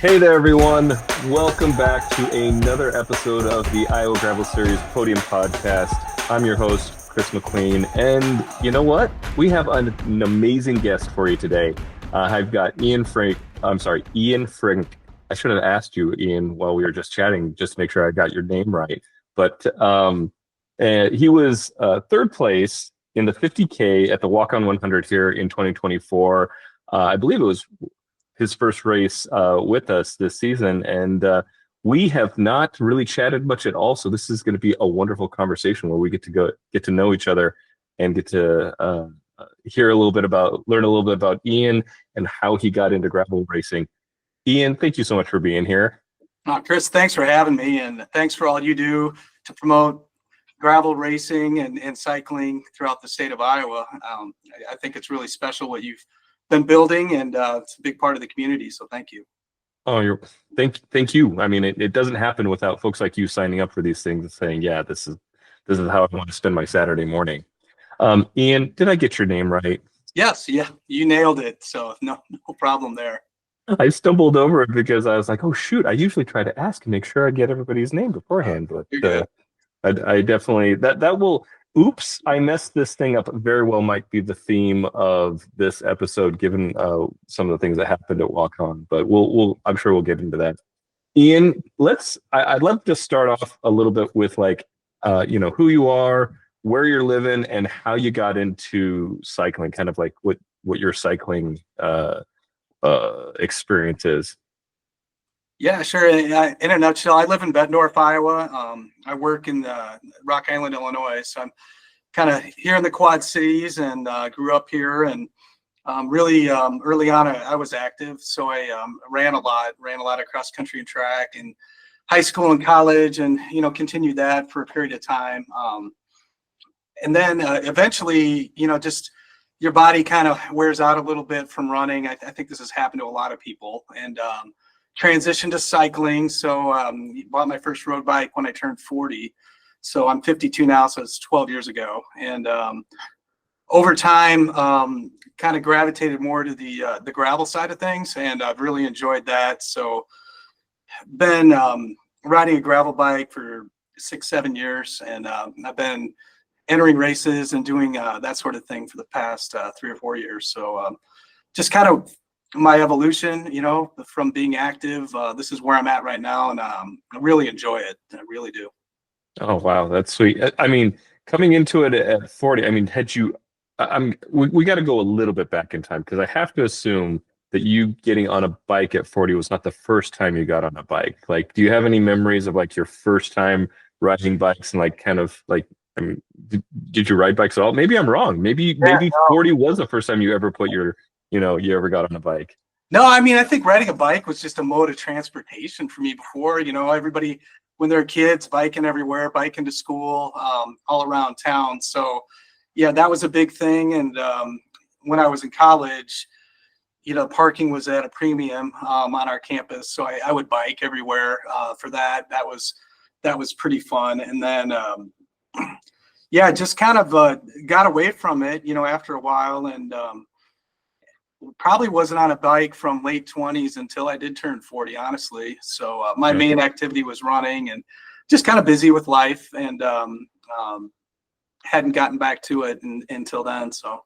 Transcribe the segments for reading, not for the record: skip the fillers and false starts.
Hey there, everyone. Welcome back to another episode of the Iowa Gravel Series Podium Podcast. I'm your host, Chris McQueen. And you know what? We have an amazing guest for you today. I've got Ian Frink. I'm sorry, Ian Frink. I should have asked you, Ian, while we were just chatting, just to make sure I got your name right. But he was third place in the 50K at the Waukon 100 here in 2024. I believe it was his first race with us this season, and we have not really chatted much at all. So this is going to be a wonderful conversation where we get to know each other and get to learn a little bit about Ian and how he got into gravel racing. Ian, thank you so much for being here. Chris, thanks for having me, and thanks for all you do to promote gravel racing and cycling throughout the state of Iowa. I think it's really special what you've been building, and it's a big part of the community. So thank you. Oh, thank you. I mean, it doesn't happen without folks like you signing up for these things and saying, yeah, this is how I want to spend my Saturday morning. Ian, did I get your name right? Yes, yeah, you nailed it. So no problem there. I stumbled over it because I was like, oh shoot, I usually try to ask and make sure I get everybody's name beforehand, but I definitely that will. Oops, I messed this thing up. Very well might be the theme of this episode, given some of the things that happened at Waukon. But I'm sure we'll get into that. Ian, I'd love to start off a little bit with who you are, where you're living, and how you got into cycling. Kind of like what your cycling experience is. Yeah, sure. In a nutshell, I live in Bettendorf, Iowa. I work in Rock Island, Illinois. So I'm kind of here in the Quad Cities, and grew up here. And really early on, I was active. So I ran a lot of cross country and track in high school and college, and continued that for a period of time. And then eventually, just your body kind of wears out a little bit from running. I think this has happened to a lot of people. And transitioned to cycling. So bought my first road bike when I turned 40. So I'm 52 now, so it's 12 years ago. And over time, kind of gravitated more to the gravel side of things, and I've really enjoyed that. So been riding a gravel bike for 6-7 years, and I've been entering races and doing that sort of thing for the past 3 or 4 years. So just kind of my evolution, from being active. This is where I'm at right now, and I really enjoy it. I really do. Oh wow, that's sweet. I mean, coming into it at 40, I mean, we got to go a little bit back in time, because I have to assume that you getting on a bike at 40 was not the first time you got on a bike. Like, do you have any memories of like your first time riding bikes, and like kind of like, I mean, did you ride bikes at all? Maybe I'm wrong. Maybe 40 was the first time you ever put you ever got on a bike. No, I mean, I think riding a bike was just a mode of transportation for me before. Everybody, when they're kids, biking everywhere, biking to school, all around town. So, yeah, that was a big thing. And when I was in college, parking was at a premium on our campus. So I would bike everywhere for that. That was pretty fun. And then, yeah, just kind of got away from it, after a while, and probably wasn't on a bike from late 20s until I did turn 40, honestly. So my main activity was running, and just kind of busy with life, and hadn't gotten back to it until then. So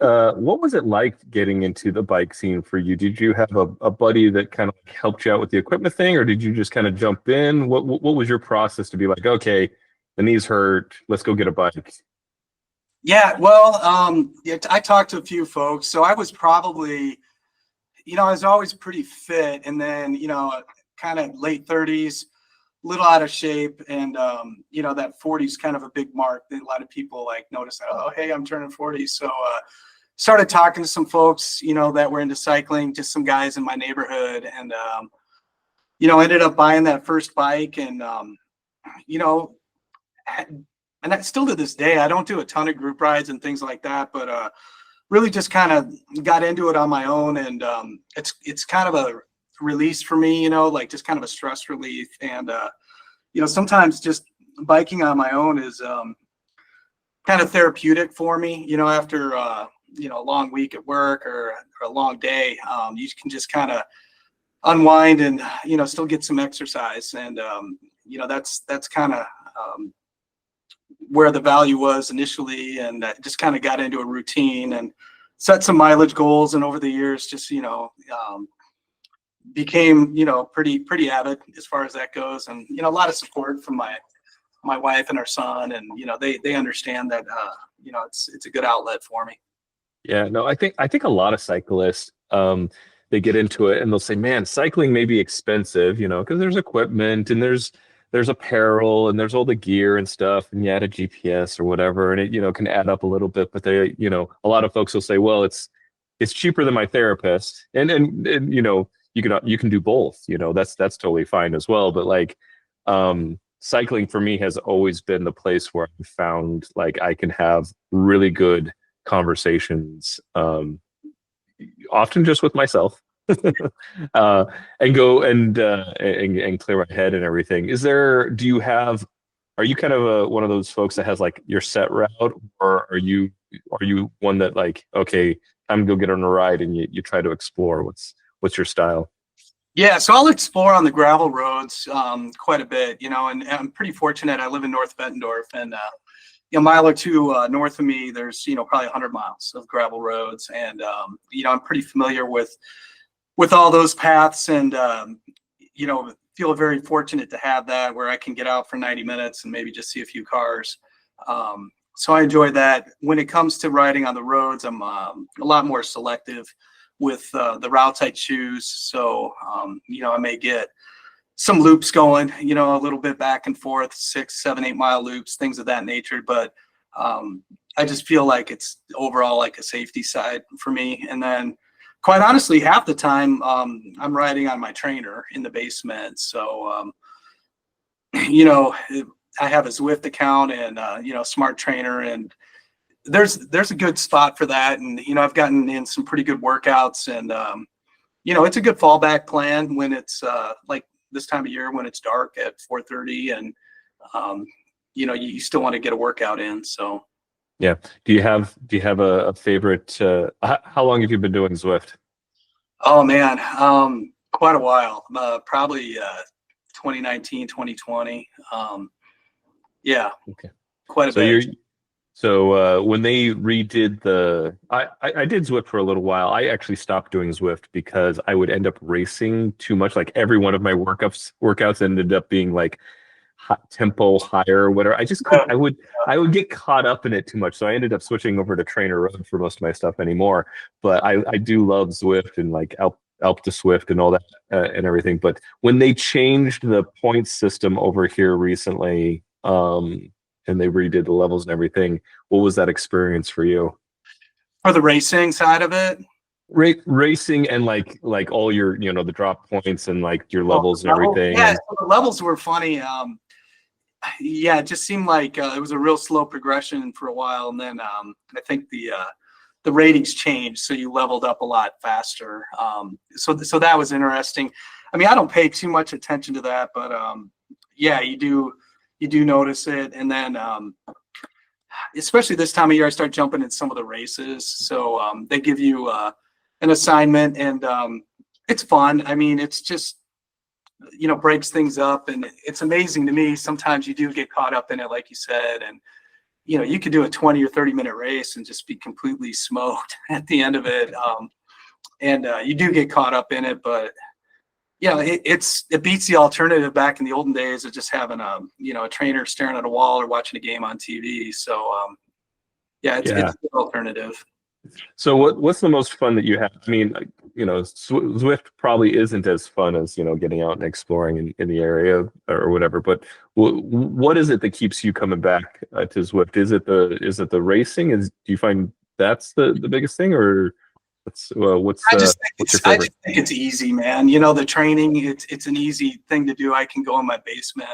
what was it like getting into the bike scene for you? Did you have a buddy that kind of helped you out with the equipment thing, or did you just kind of jump in? What was your process to be like, okay, the knees hurt, let's go get a bike? Yeah, well, I talked to a few folks. So I was probably, I was always pretty fit, and then, kind of late 30s, little out of shape, and that 40 is kind of a big mark that a lot of people like notice. Oh, hey, I'm turning 40. So started talking to some folks, that were into cycling, just some guys in my neighborhood, and ended up buying that first bike, and and that still to this day, I don't do a ton of group rides and things like that, but really just kind of got into it on my own, and it's kind of a release for me, like just kind of a stress relief. And sometimes just biking on my own is kind of therapeutic for me, after a long week at work, or a long day. You can just kind of unwind and, still get some exercise. And, that's kind of where the value was initially. And I just kind of got into a routine and set some mileage goals. And over the years, just, became, pretty avid as far as that goes. And, a lot of support from my wife and our son. And, they understand that, it's a good outlet for me. Yeah, no, I think a lot of cyclists they get into it and they'll say, "Man, cycling may be expensive, because there's equipment and there's apparel and there's all the gear and stuff and you add a GPS or whatever and it, can add up a little bit." But they, a lot of folks will say, "Well, it's cheaper than my therapist." And you can do both, that's totally fine as well. But like cycling for me has always been the place where I found like I can have really good conversations, often just with myself, and go and clear my head and everything. Are you kind of one of those folks that has like your set route, or are you one that like, okay, time to go get on a ride and you try to explore? What's your style? Yeah, so I'll explore on the gravel roads quite a bit, and I'm pretty fortunate. I live in North Bettendorf, and a mile or two north of me, there's probably 100 miles of gravel roads, and I'm pretty familiar with all those paths, and feel very fortunate to have that where I can get out for 90 minutes and maybe just see a few cars. So I enjoy that. When it comes to riding on the roads, I'm a lot more selective with the routes I choose. So, I may get some loops going, a little bit back and forth, 6, 7, 8 mile loops, things of that nature. But I just feel like it's overall like a safety side for me. And then quite honestly, half the time I'm riding on my trainer in the basement. So, I have a Zwift account and, Smart Trainer, and there's a good spot for that. And, I've gotten in some pretty good workouts, and, it's a good fallback plan when it's like this time of year when it's dark at 4:30 and, you still want to get a workout in. So, Yeah. Do you have a favorite, how long have you been doing Zwift? oh man, quite a while, probably 2019, 2020. Yeah, Okay. quite a So bit. when they redid I did Zwift for a little while. I actually stopped doing Zwift because I would end up racing too much. Like every one of my workouts ended up being like tempo higher or whatever. I just couldn't. I would get caught up in it too much. So I ended up switching over to Trainer Road for most of my stuff anymore. But I do love Zwift and like Alp to Swift and all that, and everything. But when they changed the points system over here recently, and they redid the levels and everything, what was that experience for you? For the racing side of it. Racing and like all your, the drop points and like your Oh, levels and everything. yeah, And so the levels were funny. Yeah, it just seemed like it was a real slow progression for a while, and then I think the ratings changed, so you leveled up a lot faster. So that was interesting. I mean, I don't pay too much attention to that, but yeah, you do notice it, and then especially this time of year, I start jumping in some of the races. So they give you an assignment, and it's fun. I mean, it's just breaks things up, and it's amazing to me. Sometimes you do get caught up in it, like you said, and you could do a 20 or 30-minute race and just be completely smoked at the end of it. And you do get caught up in it, but it beats the alternative back in the olden days of just having a trainer staring at a wall or watching a game on TV. So it's a good alternative. so what's the most fun that you have? I mean, like, Zwift probably isn't as fun as, getting out and exploring in the area or whatever. But what is it that keeps you coming back to Zwift? Is it the racing? Do you find that's the biggest thing, or what's I just what's your I favorite? just think it's easy, man. The training, it's an easy thing to do. I can go in my basement.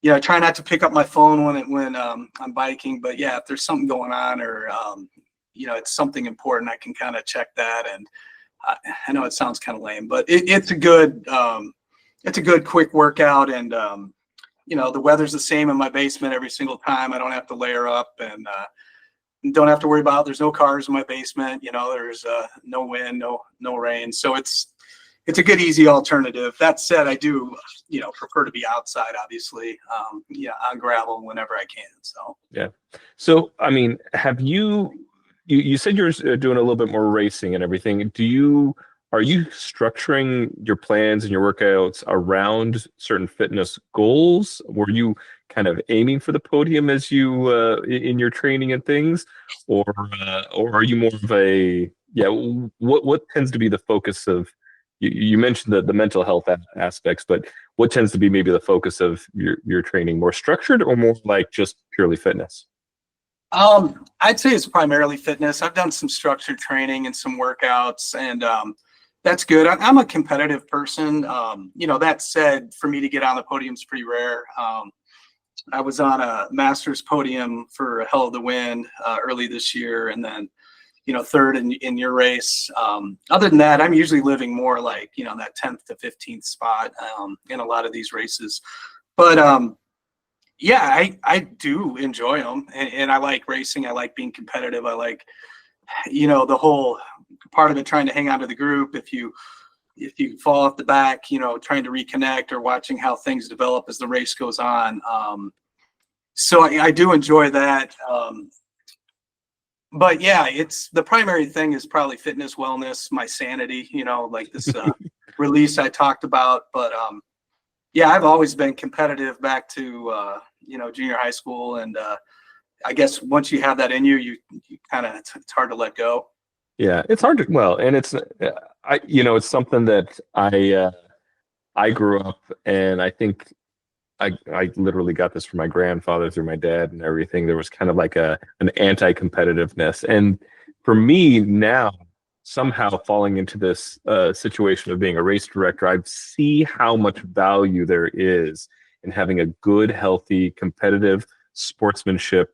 I try not to pick up my phone when I'm biking, but yeah, if there's something going on, or it's something important, I can kind of check that. And I know it sounds kind of lame, but it's a good quick workout. And the weather's the same in my basement every single time. I don't have to layer up, and don't have to worry about, there's no cars in my basement. There's no wind, no rain. So it's it's a good, easy alternative. That said, I do, prefer to be outside, obviously, on gravel whenever I can. So, Yeah. So, I mean, have you said you're doing a little bit more racing and everything. Are you structuring your plans and your workouts around certain fitness goals? Were you kind of aiming for the podium as you in your training and things, or are you more of a yeah? What tends to be the focus of you mentioned the mental health aspects, but what tends to be maybe the focus of your training? More structured or more like just purely fitness? I'd say it's primarily fitness. I've done some structured training and some workouts, and that's good. I'm a competitive person. That said, for me to get on the podium is pretty rare. I was on a Masters podium for a Hell of the Wind early this year, and then third in your race. Other than that, I'm usually living more like that 10th to 15th spot in a lot of these races. But yeah, I do enjoy them, and I like racing. I like being competitive. I like the whole part of it, trying to hang on to the group. If you fall off the back, trying to reconnect, or watching how things develop as the race goes on. So I do enjoy that. But yeah, it's the primary thing is probably fitness, wellness, my sanity, like this release I talked about. But yeah, I've always been competitive back to junior high school, and I guess once you have that in you, you kind of it's hard to let go. Yeah, it's hard to well, and it's it's something that I grew up, and I think I literally got this from my grandfather through my dad and everything. There was kind of like an anti-competitiveness, and for me now, somehow falling into this situation of being a race director, I see how much value there is in having a good, healthy, competitive sportsmanship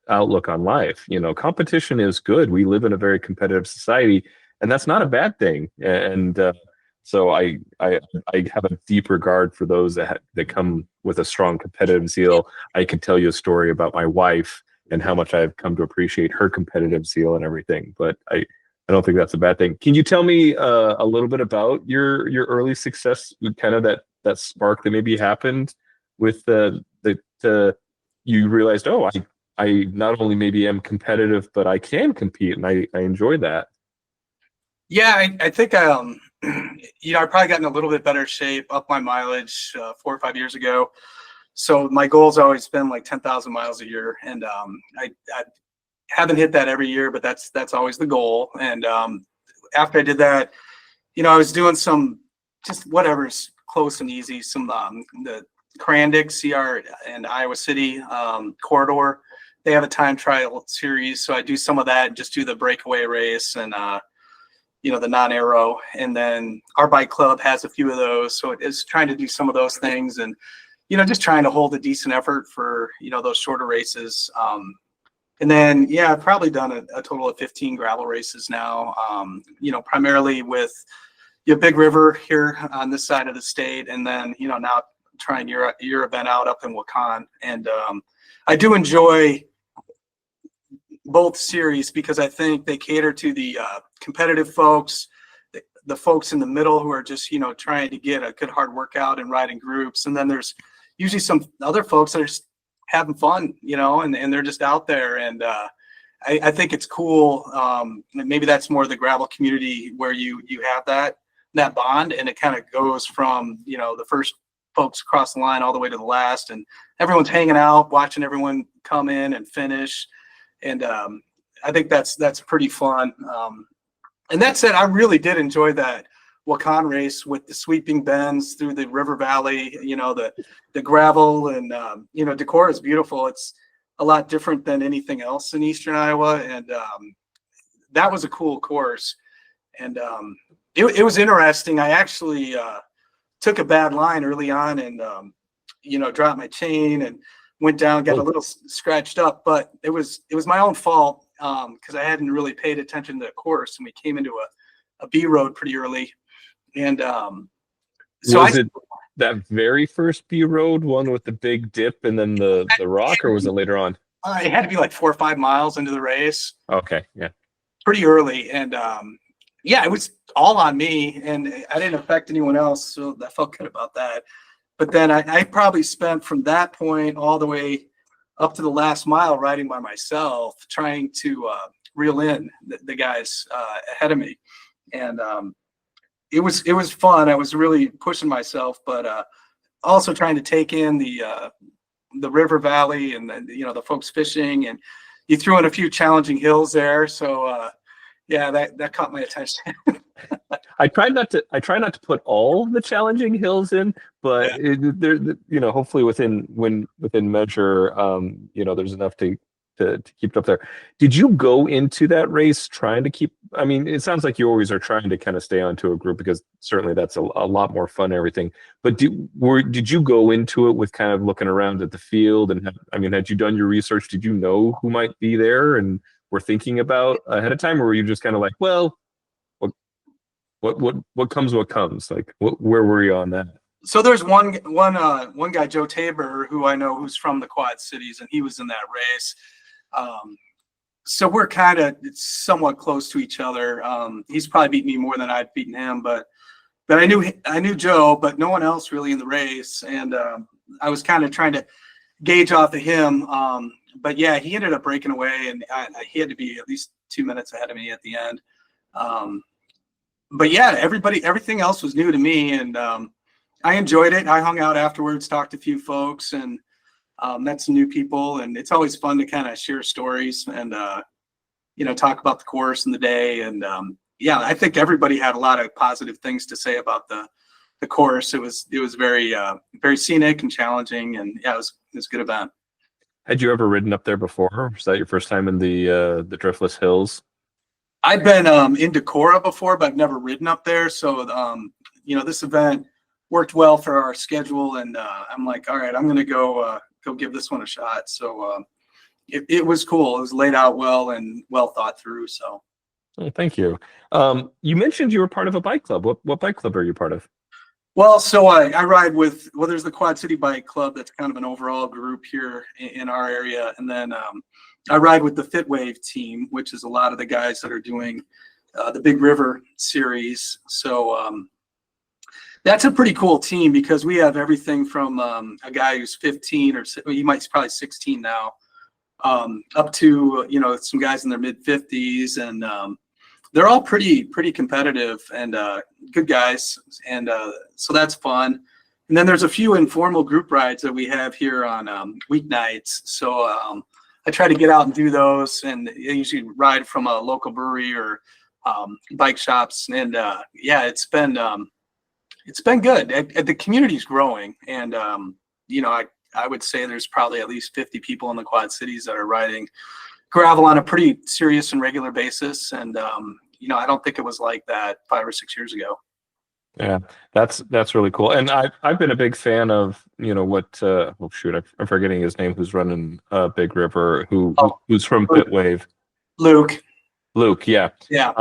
outlook on life. Competition is good. We live in a very competitive society, and that's not a bad thing. And so I have a deep regard for those that come with a strong competitive zeal. I can tell you a story about my wife and how much I've come to appreciate her competitive zeal and everything. But I don't think that's a bad thing. Can you tell me a little bit about your early success, kind of that spark that maybe happened with you realized, oh, I not only maybe am competitive, but I can compete, and I enjoy that. Yeah, I think I probably got in a little bit better shape, up my mileage 4 or 5 years ago. So my goal's always been like 10,000 miles a year, and I haven't hit that every year, but that's always the goal. And after I did that, I was doing some just whatever's close and easy, some the Crandic CR and Iowa City corridor. They have a time trial series, so I do some of that, just do the breakaway race and the non-aero, and then our bike club has a few of those, so it's trying to do some of those things, and just trying to hold a decent effort for those shorter races. And then yeah, I've probably done a total of 15 gravel races now, primarily with Big River here on this side of the state, and then now trying your event out up in Waukon. And I do enjoy both series because I think they cater to the competitive folks, the folks in the middle who are just trying to get a good hard workout and ride in groups, and then there's usually some other folks that are just having fun, and they're just out there. And I think it's cool. Maybe that's more the gravel community where you have that bond, and it kind of goes from the first folks across the line all the way to the last, and everyone's hanging out, watching everyone come in and finish. And I think that's pretty fun. And that said, I really did enjoy that Waukon race with the sweeping bends through the river valley, the gravel, and Decorah is beautiful. It's a lot different than anything else in Eastern Iowa, and that was a cool course. And it was interesting. I actually took a bad line early on, and dropped my chain and went down, got a little scratched up, but it was my own fault because I hadn't really paid attention to the course, and we came into a B road pretty early. And so was it that very first B road one with the big dip and then the rock, or was it later on? It had to be like 4 or 5 miles into the race. Okay, yeah, pretty early. And yeah, it was all on me, and I didn't affect anyone else, so I felt good about that. But then I probably spent from that point all the way up to the last mile riding by myself, trying to reel in the guys ahead of me, and it was fun. I was really pushing myself, but also trying to take in the river valley and the folks fishing, and you threw in a few challenging hills there, so yeah, that caught my attention. I try not to put all the challenging hills in, but Yeah. hopefully within measure, there's enough to keep it up there. Did you go into that race trying to keep? I mean, it sounds like you always are trying to kind of stay onto a group because certainly that's a lot more fun and everything. But did you go into it with kind of looking around at the field and had you done your research? Did you know who might be there and were thinking about ahead of time, or were you just kind of like, well, what comes, what comes? Like, where were you on that? So there's one guy, Joe Tabor, who I know who's from the Quad Cities, and he was in that race. So we're kind of somewhat close to each other. He's probably beaten me more than I've beaten him, but I knew Joe, but no one else really in the race, and I was kind of trying to gauge off of him. But yeah, he ended up breaking away, and he had to be at least 2 minutes ahead of me at the end. But yeah, everything else was new to me, and I enjoyed it. I hung out afterwards, talked to a few folks, and met some new people, and it's always fun to kind of share stories and talk about the course and the day. And yeah, I think everybody had a lot of positive things to say about the course. It was very very scenic and challenging, and yeah, it was a good event. Had you ever ridden up there before? Was that your first time in the Driftless Hills? I've been in Decorah before, but I've never ridden up there. So this event worked well for our schedule, and I'm like, all right, I'm gonna go give this one a shot. So it was cool. It was laid out well and well thought through. So Oh, thank you. You mentioned you were part of a bike club. What bike club are you part of? well, so I ride with there's the Quad City Bike Club. That's kind of an overall group here in our area, and then I ride with the Fit Wave team, which is a lot of the guys that are doing the Big River series. So that's a pretty cool team because we have everything from a guy who's 15 or he might probably 16 now, up to some guys in their mid 50s, and they're all pretty competitive and good guys, and so that's fun. And then there's a few informal group rides that we have here on weeknights. So I try to get out and do those, and I usually ride from a local brewery or bike shops. And yeah, it's been good. The community's growing, and I would say there's probably at least 50 people in the Quad Cities that are riding gravel on a pretty serious and regular basis. And I don't think it was like that 5 or 6 years ago. Yeah, that's really cool. And I've been a big fan of what I'm forgetting his name, who's running Big River, who's from Bitwave. Luke, Yeah. yeah.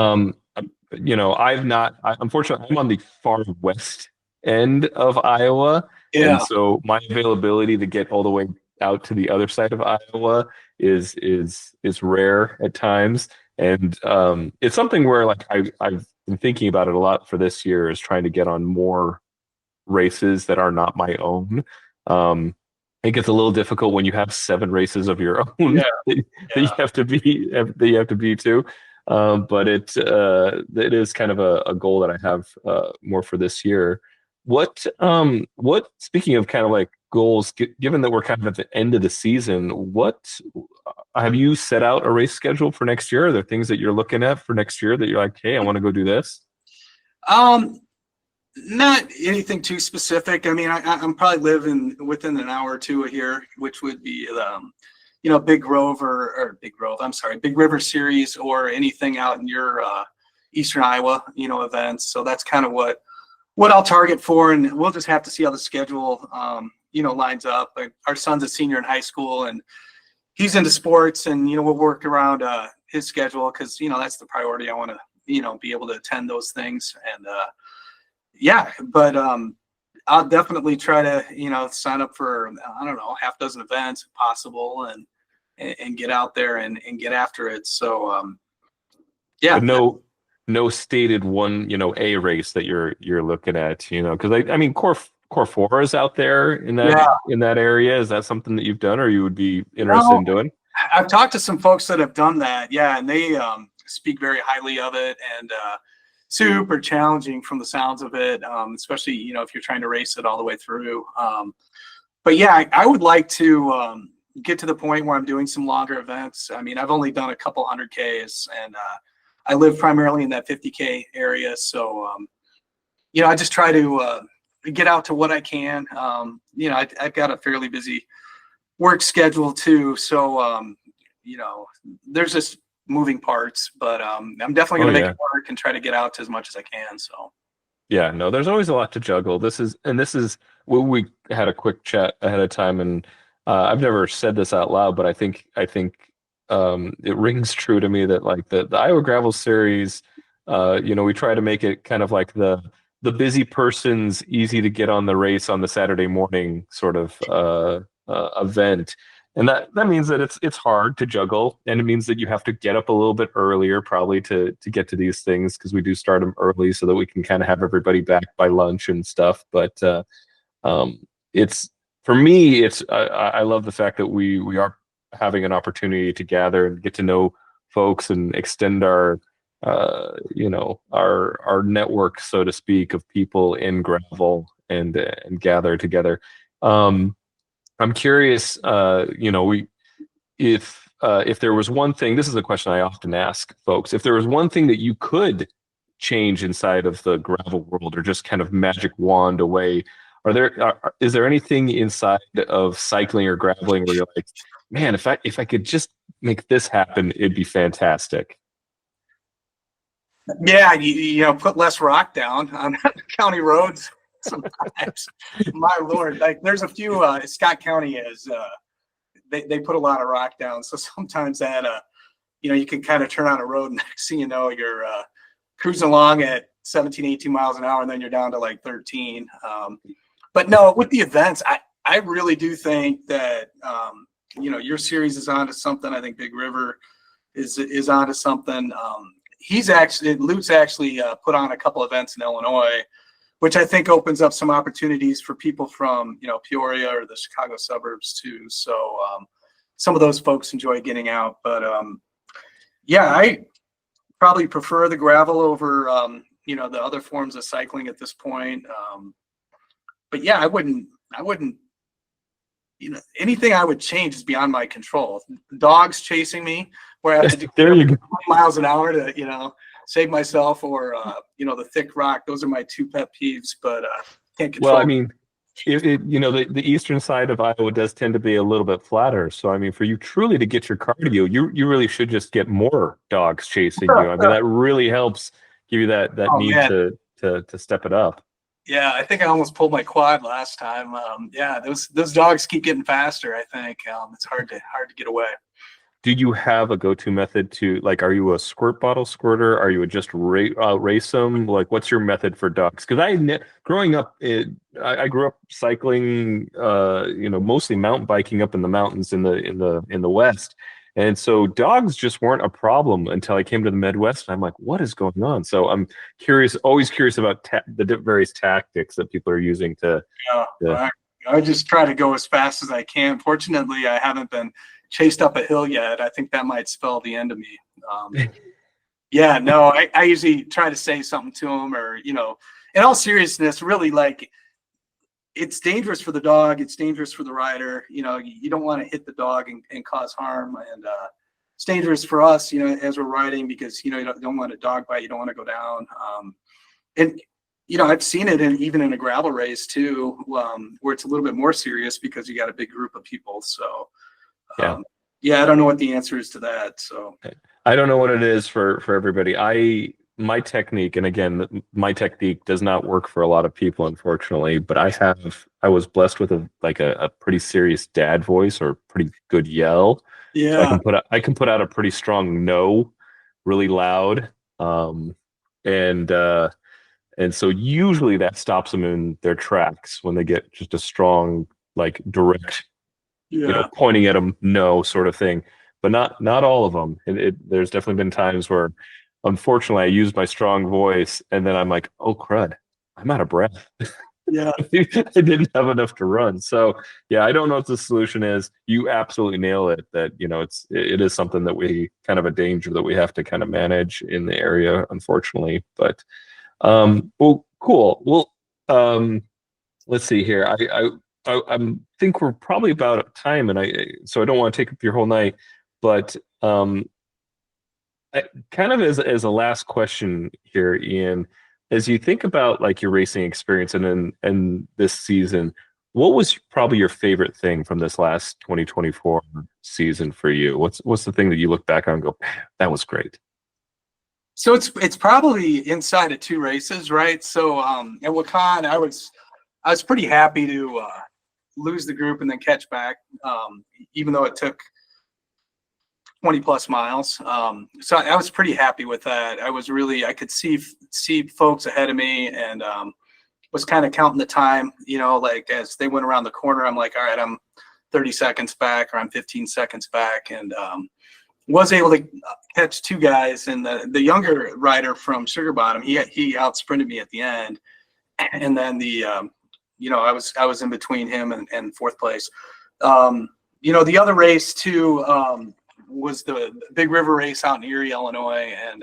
Unfortunately, I'm on the far west end of Iowa, and so my availability to get all the way out to the other side of Iowa is rare at times. And it's something where like I've been thinking about it a lot for this year, is trying to get on more races that are not my own. It gets a little difficult when you have 7 races of your own that you have to be to. But it is kind of a goal that I have more for this year. What speaking of kind of like goals, given that we're kind of at the end of the season, what have you set out a race schedule for next year? Are there things that you're looking at for next year that you're like, hey, I want to go do this? Not anything too specific. I mean, I'm probably living within an hour or two of here, which would be Big River Series, or anything out in your Eastern Iowa, events. So that's kind of what I'll target for, and we'll just have to see how the schedule lines up. Our son's a senior in high school, and he's into sports, and we'll work around his schedule, because that's the priority. I want to be able to attend those things, and but I'll definitely try to sign up for, I don't know, half dozen events if possible, and get out there and get after it. So But no stated one, A race that you're looking at, because I mean core four is out there in that Yeah. in that area. Is that something that you've done or you would be interested No, in doing? I've talked to some folks that have done that. Yeah, and they speak very highly of it, and super challenging from the sounds of it, especially if you're trying to race it all the way through. But yeah, I would like to get to the point where I'm doing some longer events. I mean, I've only done a couple 100Ks, and I live primarily in that 50K area, so I just try to get out to what I can. I've got a fairly busy work schedule too, so there's just moving parts, but I'm definitely Oh going to make yeah. it work and try to get out to as much as I can. So Yeah, no, there's always a lot to juggle. This is we had a quick chat ahead of time, and I've never said this out loud, but I think it rings true to me that like the Iowa Gravel Series, we try to make it kind of like the busy person's easy to get on the race on the Saturday morning sort of event. And that means that it's hard to juggle, and it means that you have to get up a little bit earlier, probably to get to these things because we do start them early so that we can kind of have everybody back by lunch and stuff. But it's for me, I love the fact that we are having an opportunity to gather and get to know folks and extend our network, so to speak, of people in gravel and gather together. Um, I'm curious, if there was one thing, this is a question I often ask folks, if there was one thing that you could change inside of the gravel world or just kind of magic wand away, is there anything inside of cycling or graveling where you're like, man, if I could just make this happen, it'd be fantastic. yeah, put less rock down on county roads sometimes. My lord, like there's a few Scott County is they put a lot of rock down, so sometimes that you can kind of turn on a road and next thing you know you're cruising along at 17, 18 miles an hour, and then you're down to like 13. But no, with the events, I really do think that your series is onto something. I think Big River is onto something. Lute's actually put on a couple events in Illinois, which I think opens up some opportunities for people from Peoria or the Chicago suburbs too. So some of those folks enjoy getting out, but yeah, I probably prefer the gravel over the other forms of cycling at this point. But yeah, I wouldn't anything I would change is beyond my control. Dogs chasing me where I have to do There you go. 20 miles an hour to save myself, or the thick rock. Those are my two pet peeves, but can't Well, I control. mean, the eastern side of Iowa does tend to be a little bit flatter. So, I mean, for you truly to get your cardio, you really should just get more dogs chasing you. I mean, that really helps give you that Oh need man, to step it up. yeah, I think I almost pulled my quad last time. Yeah, those dogs keep getting faster. I think it's hard to get away. Do you have a go-to method to like? Are you a squirt bottle squirter? Are you a just race them? Like, what's your method for ducks? Because growing up, I grew up cycling, mostly mountain biking up in the mountains in the West, and so dogs just weren't a problem until I came to the Midwest. And I'm like, what is going on? So I'm curious, always curious about the various tactics that people are using Yeah, to I just try to go as fast as I can. Fortunately, I haven't been chased up a hill yet. I think that might spell the end of me. Yeah, no, I usually try to say something to them, or in all seriousness, really, like it's dangerous for the dog, it's dangerous for the rider. You don't want to hit the dog and cause harm, and it's dangerous for us, as we're riding, because you don't want a dog bite, you don't want to go down. And I've seen it even in a gravel race too, where it's a little bit more serious because you got a big group of people. So yeah. yeah, I don't know what the answer is to that. So I don't know what it is for everybody. My technique, and again, my technique does not work for a lot of people, unfortunately, but I was blessed with a pretty serious dad voice or pretty good yell. So yeah, I can put out a pretty strong no, really loud. And so usually that stops them in their tracks when they get just a strong, like direct, yeah, pointing at them no sort of thing, but not all of them. There's definitely been times where unfortunately, I used my strong voice, and then I'm like, oh crud, I'm out of breath. Yeah. I didn't have enough to run. So yeah, I don't know what the solution is. You absolutely nail it that, it is something that we kind of a danger that we have to kind of manage in the area, unfortunately. But well, cool. Well, let's see here. I think we're probably about at time, and so I don't want to take up your whole night, but kind of as a last question here, Ian, as you think about like your racing experience and this season, what was probably your favorite thing from this last 2024 season for you? What's the thing that you look back on and go, "Man, that was great." So it's probably inside of two races, right? So at Waukon, I was pretty happy to lose the group and then catch back, even though it took 20 plus miles. So I was pretty happy with that. I could see folks ahead of me, and was kind of counting the time, like as they went around the corner, I'm like, all right, I'm 30 seconds back, or I'm 15 seconds back. And was able to catch two guys, and the younger rider from Sugar Bottom, he out sprinted me at the end. And then I was in between him and fourth place. The other race too, was the Big River race out in Erie, Illinois, and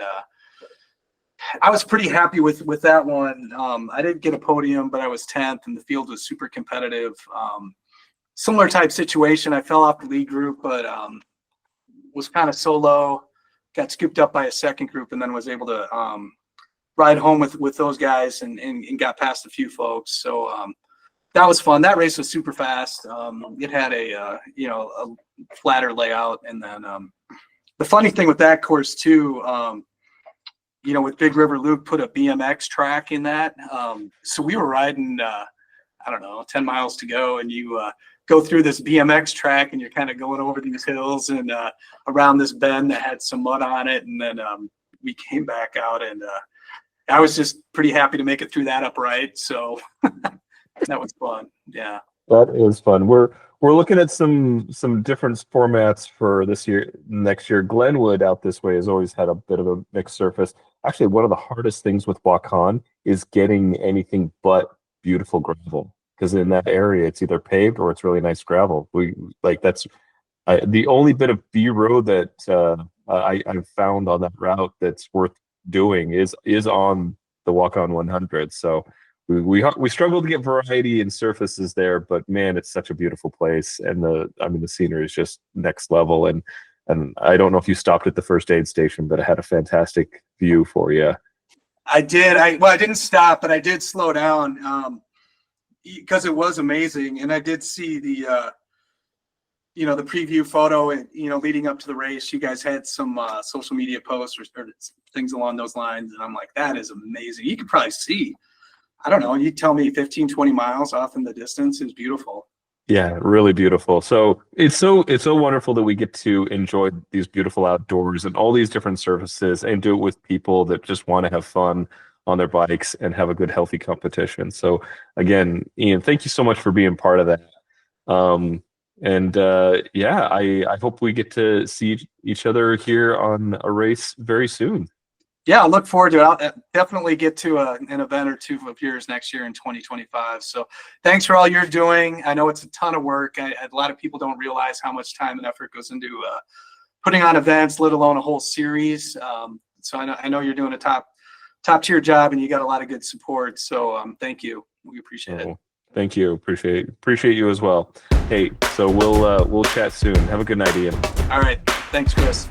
I was pretty happy with that one. I didn't get a podium, but I was 10th, and the field was super competitive. Similar type situation. I fell off the lead group, but was kind of solo, got scooped up by a second group, and then was able to ride home with those guys and got past a few folks. So that was fun. That race was super fast. It had a flatter layout, and then the funny thing with that course too, with Big River, Luke put a BMX track in that. So we were riding, 10 miles to go, and you go through this BMX track, and you're kind of going over these hills and around this bend that had some mud on it, and then we came back out, and I was just pretty happy to make it through that upright. So that was fun. Yeah. That is fun. We're looking at some different formats for this year, next year. Glenwood out this way has always had a bit of a mixed surface. Actually, one of the hardest things with Waukon is getting anything but beautiful gravel, because in that area it's either paved or it's really nice gravel. The only bit of B road that I've found on that route that's worth doing is on the Waukon 100. So we struggle to get variety in surfaces there, but man, it's such a beautiful place, and the scenery is just next level. And I don't know if you stopped at the first aid station, but it had a fantastic view for you. I did. I didn't stop, but I did slow down because it was amazing, and I did see the the preview photo, and leading up to the race. You guys had some social media posts or things along those lines, and I'm like, that is amazing. You could probably see, I don't know, you tell me 15, 20 miles off in the distance is beautiful. Yeah, really beautiful. So it's so wonderful that we get to enjoy these beautiful outdoors and all these different surfaces, and do it with people that just want to have fun on their bikes and have a good, healthy competition. So again, Ian, thank you so much for being part of that. I hope we get to see each other here on a race very soon. Yeah, I look forward to it. I'll definitely get to an event or two of yours next year in 2025. So thanks for all you're doing. I know it's a ton of work. A lot of people don't realize how much time and effort goes into putting on events, let alone a whole series. So I know you're doing a top tier job, and you got a lot of good support. So thank you. We appreciate it. Thank you. Appreciate you as well. Hey, so we'll chat soon. Have a good night, Ian. All right. Thanks, Chris.